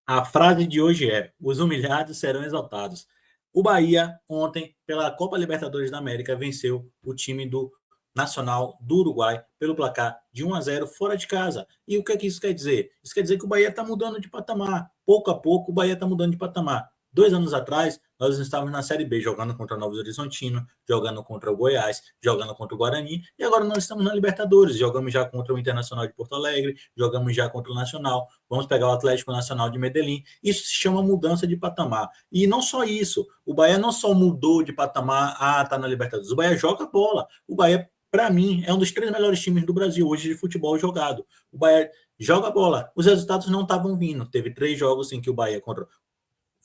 A frase de hoje é: os humilhados serão exaltados. O Bahia, ontem, pela Copa Libertadores da América, venceu o time do Nacional do Uruguai pelo placar de 1-0 fora de casa. E o que é que isso quer dizer? Isso quer dizer que o Bahia está mudando de patamar. Pouco a pouco, o Bahia está mudando de patamar. 2 anos atrás, nós estávamos na Série B, jogando contra o Novo Horizontino, jogando contra o Goiás, jogando contra o Guarani, e agora nós estamos na Libertadores, jogamos já contra o Internacional de Porto Alegre, jogamos já contra o Nacional, vamos pegar o Atlético Nacional de Medellín. Isso se chama mudança de patamar. E não só isso, o Bahia não só mudou de patamar, tá na Libertadores, o Bahia joga bola. O Bahia, para mim, é um dos 3 melhores times do Brasil hoje de futebol jogado. O Bahia joga bola. Os resultados não estavam vindo. Teve 3 jogos em que o Bahia contra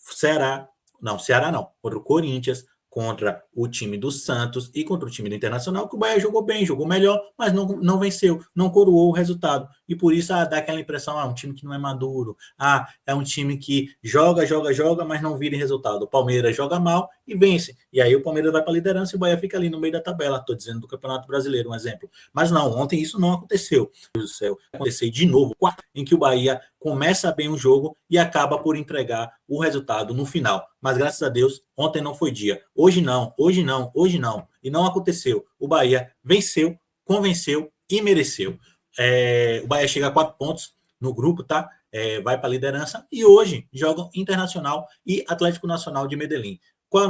Ceará, não, Ceará não, contra o Corinthians, contra o time do Santos e contra o time do Internacional, que o Bahia jogou bem, jogou melhor, mas não venceu, não coroou o resultado. E por isso dá aquela impressão, um time que não é maduro, é um time que joga, mas não vira em resultado. O Palmeiras joga mal e vence. E aí o Palmeiras vai para a liderança e o Bahia fica ali no meio da tabela. Estou dizendo do Campeonato Brasileiro, um exemplo. Mas não, ontem isso não aconteceu. Meu Deus do céu, acontecer de novo, em que o Bahia começa bem o jogo e acaba por entregar o resultado no final. Mas graças a Deus, ontem não foi dia. Hoje não. E não aconteceu. O Bahia venceu, convenceu e mereceu. O Bahia chega a 4 pontos no grupo, tá? Vai para a liderança e hoje jogam Internacional e Atlético Nacional de Medellín. Qual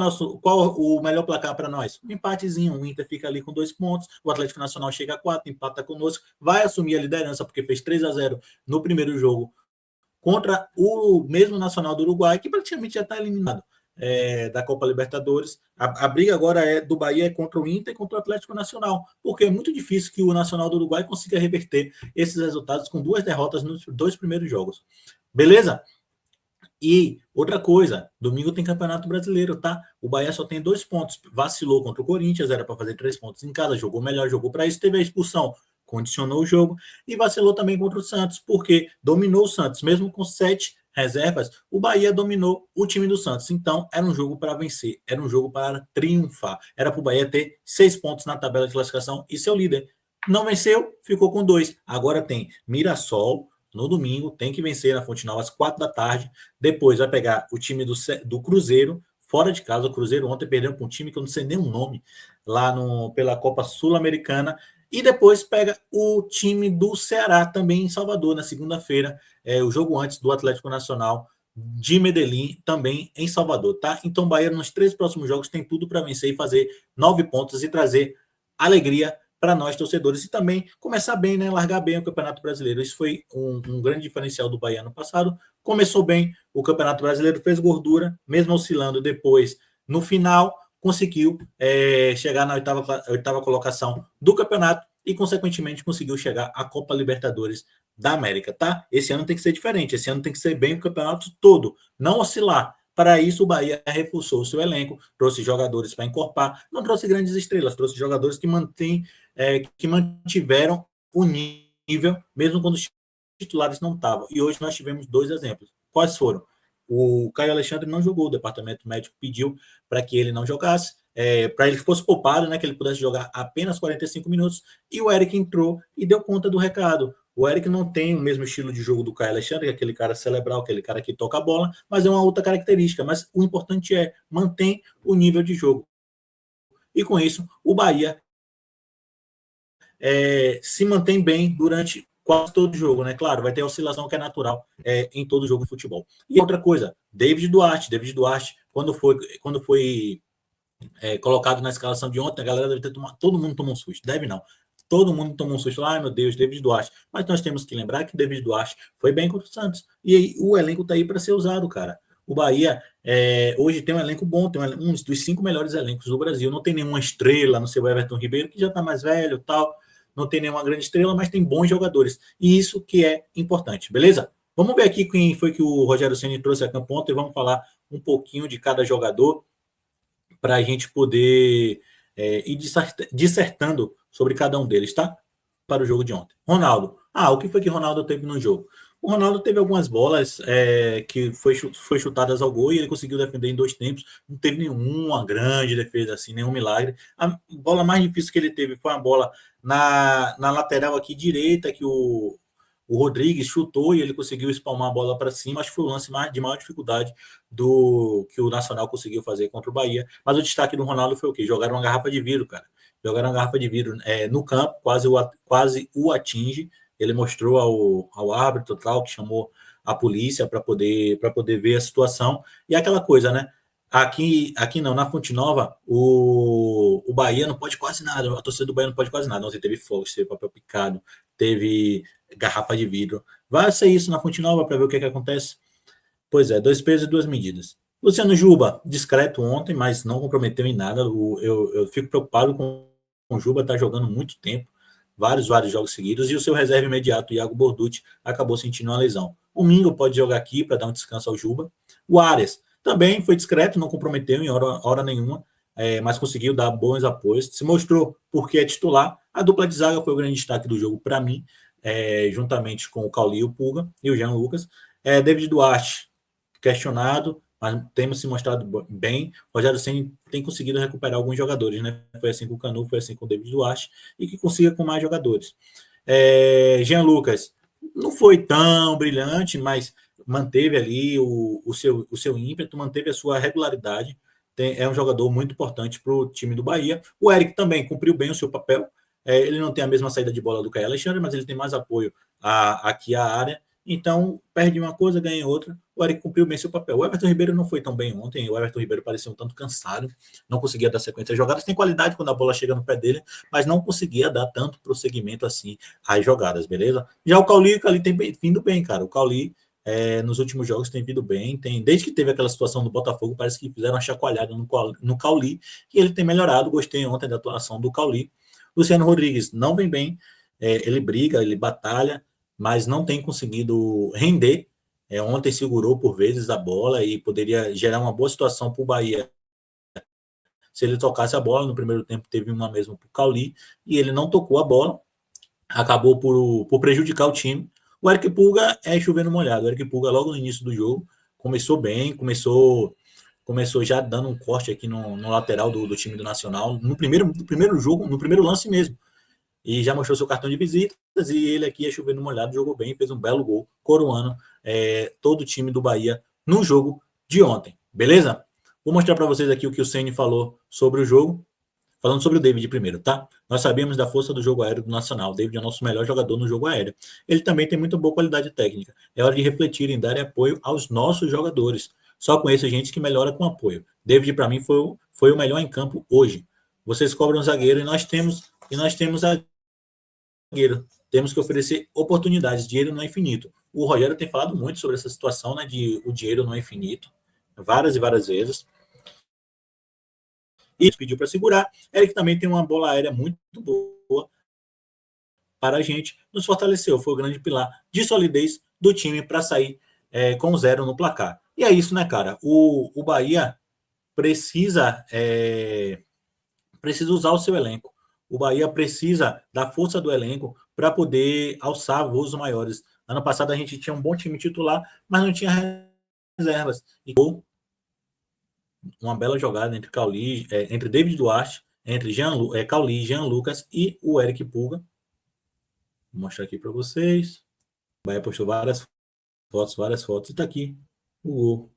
o melhor placar para nós? Um empatezinho. O Inter fica ali com 2 pontos, o Atlético Nacional chega a 4, empata conosco, vai assumir a liderança porque fez 3-0 no primeiro jogo contra o mesmo Nacional do Uruguai, que praticamente já está eliminado da Copa Libertadores. A briga agora do Bahia contra o Inter e contra o Atlético Nacional, porque é muito difícil que o Nacional do Uruguai consiga reverter esses resultados com 2 derrotas nos 2 primeiros jogos. Beleza? E outra coisa, domingo tem Campeonato Brasileiro, tá? O Bahia só tem 2 pontos. Vacilou contra o Corinthians, era para fazer 3 pontos em casa, jogou melhor, jogou para isso, teve a expulsão, condicionou o jogo. E vacilou também contra o Santos, porque dominou o Santos, mesmo com 7 reservas, o Bahia dominou o time do Santos. Então, era um jogo para vencer, era um jogo para triunfar. Era para o Bahia ter 6 pontos na tabela de classificação e ser o líder. Não venceu, ficou com 2. Agora tem Mirassol, no domingo, tem que vencer na Fonte Nova às 4 da tarde. Depois vai pegar o time do Cruzeiro, fora de casa. O Cruzeiro ontem perdeu para um time que eu não sei nem o nome, lá pela Copa Sul-Americana. E depois pega o time do Ceará, também em Salvador, na segunda-feira. O jogo antes do Atlético Nacional de Medellín, também em Salvador, tá? Então, Bahia, nos 3 próximos jogos, tem tudo para vencer e fazer 9 pontos e trazer alegria para nós torcedores e também começar bem, né? Largar bem o Campeonato Brasileiro. Isso foi um grande diferencial do Bahia no passado. Começou bem o Campeonato Brasileiro, fez gordura, mesmo oscilando depois. No final, conseguiu chegar na oitava colocação do campeonato e, consequentemente, conseguiu chegar à Copa Libertadores da América, tá? Esse ano tem que ser diferente. Esse ano tem que ser bem o campeonato todo, não oscilar. Para isso, o Bahia reforçou o seu elenco, trouxe jogadores para encorpar, não trouxe grandes estrelas, trouxe jogadores que mantiveram o nível, mesmo quando os titulares não estavam. E hoje nós tivemos 2 exemplos. Quais foram? O Caio Alexandre não jogou, o departamento médico pediu para que ele não jogasse, para ele fosse poupado, né, que ele pudesse jogar apenas 45 minutos, e o Eric entrou e deu conta do recado. O Eric não tem o mesmo estilo de jogo do Caio Alexandre, que é aquele cara cerebral, aquele cara que toca a bola, mas é uma outra característica. Mas o importante é manter o nível de jogo. E com isso, o Bahia se mantém bem durante quase todo o jogo, né? Claro, vai ter oscilação que é natural em todo jogo de futebol. E outra coisa, David Duarte, quando foi colocado na escalação de ontem, a galera deve ter tomado, todo mundo tomou um susto, deve não. Todo mundo tomou um susto, ai meu Deus, David Duarte. Mas nós temos que lembrar que David Duarte foi bem contra o Santos. E aí, o elenco tá aí para ser usado, cara. O Bahia hoje tem um elenco bom, tem um dos 5 melhores elencos do Brasil. Não tem nenhuma estrela, não sei o Everton Ribeiro, que já está mais velho tal. Não tem nenhuma grande estrela, mas tem bons jogadores. E isso que é importante, beleza? Vamos ver aqui quem foi que o Rogério Ceni trouxe a campo ontem e vamos falar um pouquinho de cada jogador para a gente poder ir dissertando sobre cada um deles, tá? Para o jogo de ontem. Ronaldo. O que foi que Ronaldo teve no jogo? O Ronaldo teve algumas bolas que foi chutadas ao gol e ele conseguiu defender em 2 tempos. Não teve nenhuma grande defesa, assim, nenhum milagre. A bola mais difícil que ele teve foi uma bola na lateral aqui direita, que o o Rodrigues chutou e ele conseguiu espalmar a bola para cima. Acho que foi o lance de maior dificuldade do que o Nacional conseguiu fazer contra o Bahia. Mas o destaque do Ronaldo foi o quê? Jogaram uma garrafa de vidro, cara. Jogaram uma garrafa de vidro no campo, quase o atinge. Ele mostrou ao árbitro tal, que chamou a polícia para poder ver a situação. E aquela coisa, né? Aqui não, na Fonte Nova, o Bahia não pode quase nada, a torcida do Bahia não pode quase nada. Ontem teve fogos, teve papel picado, teve garrafa de vidro. Vai ser isso na Fonte Nova para ver o que acontece. Pois é, 2 pesos e 2 medidas. Luciano Juba, discreto ontem, mas não comprometeu em nada. Eu fico preocupado com o Juba, está jogando muito tempo, vários jogos seguidos, e o seu reserva imediato, Iago Borducci, acabou sentindo uma lesão. O Mingo pode jogar aqui para dar um descanso ao Juba. O Arias também foi discreto, não comprometeu em hora nenhuma, mas conseguiu dar bons apoios. Se mostrou porque é titular. A dupla de zaga foi o grande destaque do jogo para mim, juntamente com o Cauli, o Pulga e o Jean Lucas. David Duarte, questionado, mas temos se mostrado bem. O Rogério Ceni tem conseguido recuperar alguns jogadores, né? Foi assim com o Canu, foi assim com o David Duarte, e que consiga com mais jogadores. Jean Lucas não foi tão brilhante, mas manteve ali o seu ímpeto, manteve a sua regularidade. É um jogador muito importante para o time do Bahia. O Eric também cumpriu bem o seu papel. Ele não tem a mesma saída de bola do Caio Alexandre, mas ele tem mais apoio aqui à área. Então, perde uma coisa, ganha outra. O Eric cumpriu bem seu papel. O Everton Ribeiro não foi tão bem ontem. O Everton Ribeiro parecia um tanto cansado, não conseguia dar sequência às jogadas. Tem qualidade quando a bola chega no pé dele, mas não conseguia dar tanto prosseguimento assim às jogadas, beleza? Já o Cauli tem vindo bem, cara. O Cauli, nos últimos jogos, tem vindo bem. Desde que teve aquela situação do Botafogo, parece que fizeram uma chacoalhada no Cauli, e ele tem melhorado. Gostei ontem da atuação do Cauli. Luciano Rodrigues não vem bem. Ele briga, ele batalha, mas não tem conseguido render. Ontem segurou por vezes a bola e poderia gerar uma boa situação para o Bahia. Se ele tocasse a bola, no primeiro tempo teve uma mesmo para o Cauli, e ele não tocou a bola, acabou por prejudicar o time. O Eric Pulga é chovendo molhado. O Eric Pulga, logo no início do jogo, começou bem, começou já dando um corte aqui no lateral do time do Nacional, no primeiro jogo, no primeiro lance mesmo. E já mostrou seu cartão de visitas, e ele aqui é chovendo molhado, jogou bem, fez um belo gol, coroando todo o time do Bahia no jogo de ontem, beleza? Vou mostrar para vocês aqui o que o Ceni falou sobre o jogo, falando sobre o David primeiro, tá? Nós sabemos da força do jogo aéreo do Nacional, o David é o nosso melhor jogador no jogo aéreo. Ele também tem muita boa qualidade técnica, é hora de refletir em dar apoio aos nossos jogadores. Só conheço gente que melhora com apoio. David, para mim, foi o melhor em campo hoje. Vocês cobram um zagueiro e nós temos zagueiro. Temos que oferecer oportunidades. Dinheiro não é infinito. O Rogério tem falado muito sobre essa situação, né, de o dinheiro não é infinito, várias e várias vezes. E pediu para segurar. Eric também tem uma bola aérea muito boa para a gente. Nos fortaleceu. Foi o grande pilar de solidez do time para sair com 0 no placar. E é isso, né, cara? O Bahia precisa usar o seu elenco. O Bahia precisa da força do elenco para poder alçar voos maiores. Ano passado a gente tinha um bom time titular, mas não tinha reservas. E uma bela jogada entre entre David Duarte, entre Cauli, Jean Lucas e o Eric Pulga. Vou mostrar aqui para vocês. O Bahia postou várias fotos, e está aqui o gol.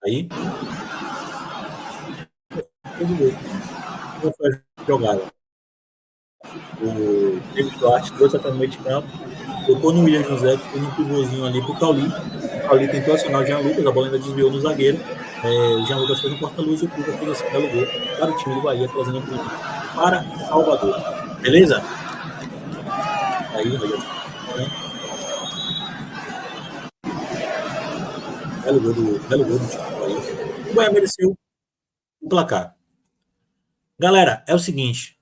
Aí, como foi a jogada? O David Duarte trouxe até no meio de campo, tocou no William José, que foi um pivôzinho ali para o Cauli. O Cauli tentou acionar o Jean Lucas, a bola ainda desviou no zagueiro. O Jean Lucas fez um porta-luz e o Pulga fez esse belo gol para o time do Bahia, trazendo um ponto para Salvador. Beleza? Aí, belo gol do time do Bahia. O Bahia mereceu o placar. Galera, é o seguinte,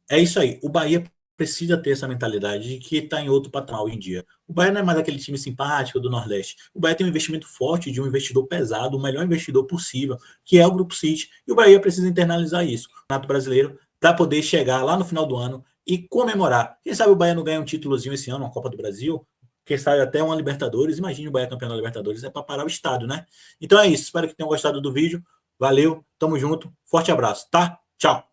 é isso aí. O Bahia precisa ter essa mentalidade de que está em outro patamar hoje em dia. O Bahia não é mais aquele time simpático do Nordeste. O Bahia tem um investimento forte de um investidor pesado, o melhor investidor possível, que é o Grupo City. E o Bahia precisa internalizar isso no Campeonato Brasileiro para poder chegar lá no final do ano e comemorar. Quem sabe o Bahia não ganha um títulozinho esse ano, uma Copa do Brasil, quem sabe até uma Libertadores. Imagine o Bahia campeão da Libertadores, é para parar o estado, né? Então é isso. Espero que tenham gostado do vídeo. Valeu, tamo junto, forte abraço, tá? Tchau.